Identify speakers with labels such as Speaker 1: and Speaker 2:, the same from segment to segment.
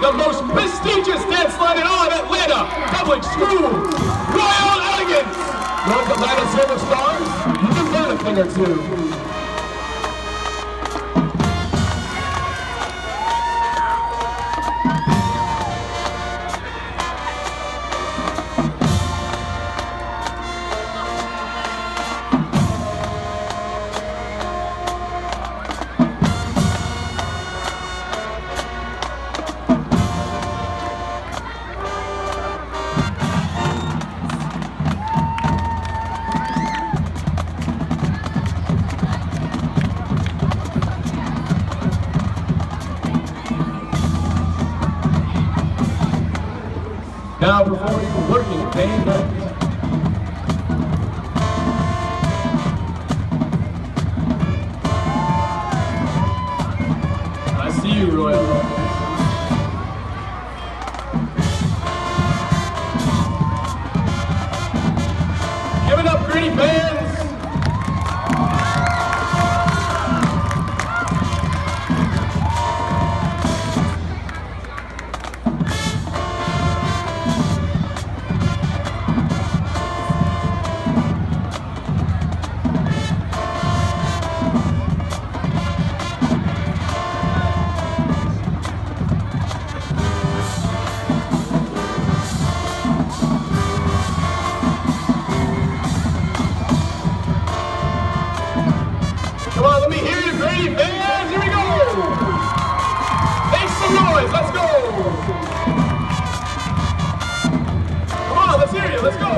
Speaker 1: the most prestigious dance line in all of Atlanta public schools, Royal Elegance. North Atlanta Silver Stars, you can learn a thing or two. Now performing Working Day Night. I see you, Royal. Give it up, Grady fans! Come on, let me hear you, Grady fans. Here we go. Make some noise. Let's go. Come on, let's hear you. Let's go.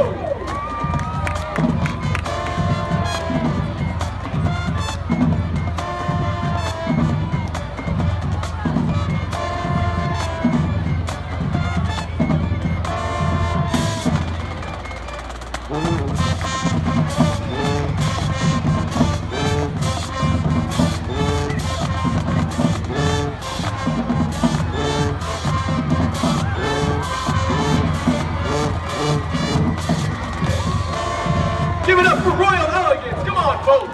Speaker 1: Give it up for Royal Elegance. Come on, folks.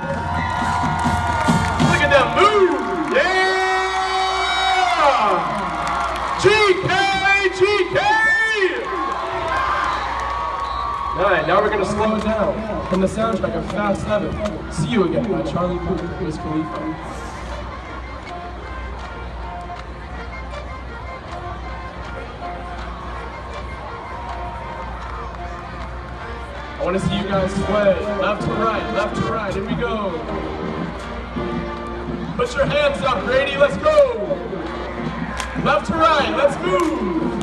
Speaker 1: Look at them move. Yeah! GK! All right, now we're going to slow it down. From the soundtrack of Fast 7, See You Again by Charlie Puth and Wiz Khalifa. I want to see you guys sway, left to right, here we go. Put your hands up, Grady, let's go. Left to right, let's move.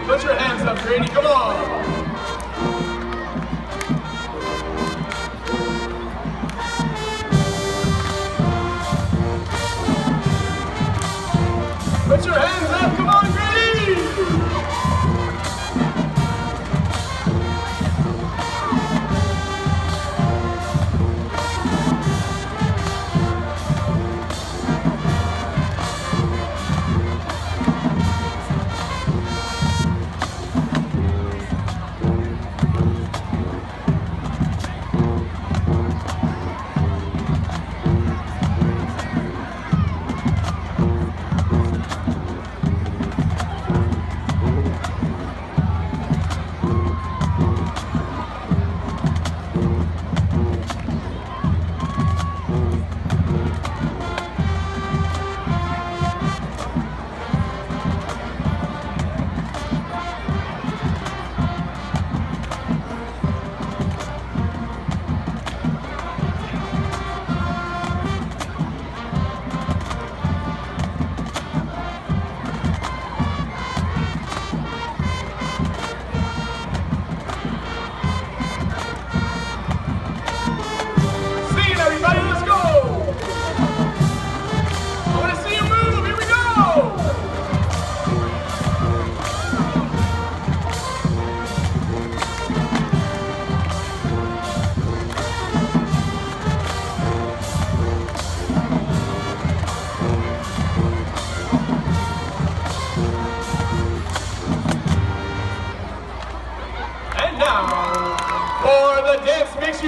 Speaker 1: Put your hands up, Grady, come on. Put your hands up, come on, Grady!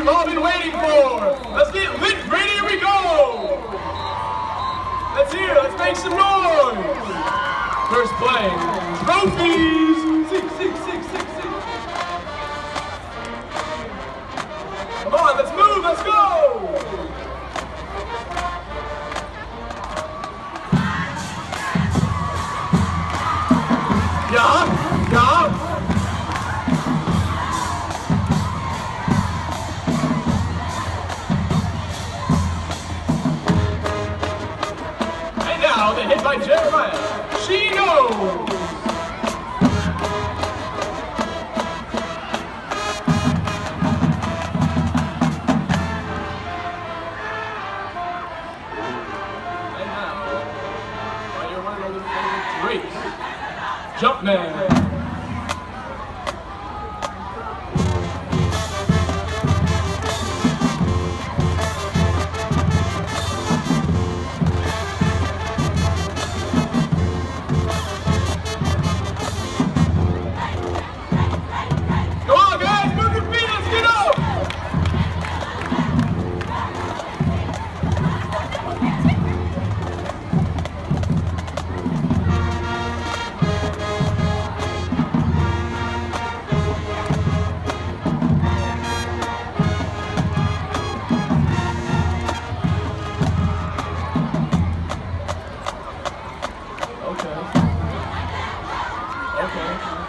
Speaker 1: you've all been waiting for. Let's get lit, Grady, here we go. Let's hear, let's make some noise. First play, trophies. Six. Come on, let's move, let's go. Yeah. And now the hit by Jeremiah. She knows. And now, by your one and only favorite, Grace. Jumpman.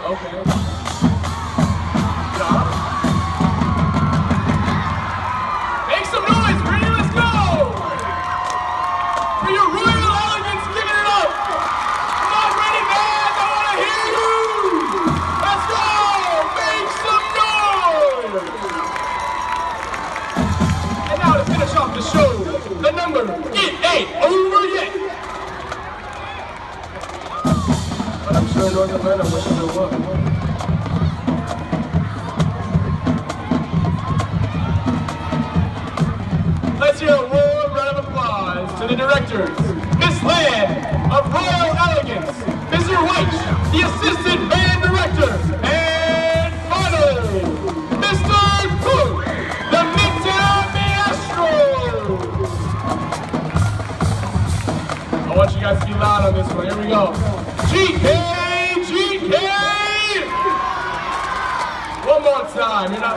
Speaker 1: Okay. Stop. Make some noise, Grady, let's go! For your royal elegance, give it up! Come on, Grady, man, I want to hear you! Let's go! Make some noise! And now to finish off the show, the number, it ain't over yet! But I'm sure North Atlanta wishes it was. Let's hear a warm round of applause to the directors, Miss Land of Royal Elegance, Mr. White, the assistant band director, and finally, Mr. Cook, the Midtown Maestro. I want you guys to be loud on this one. Here we go. GK! One more time. You're not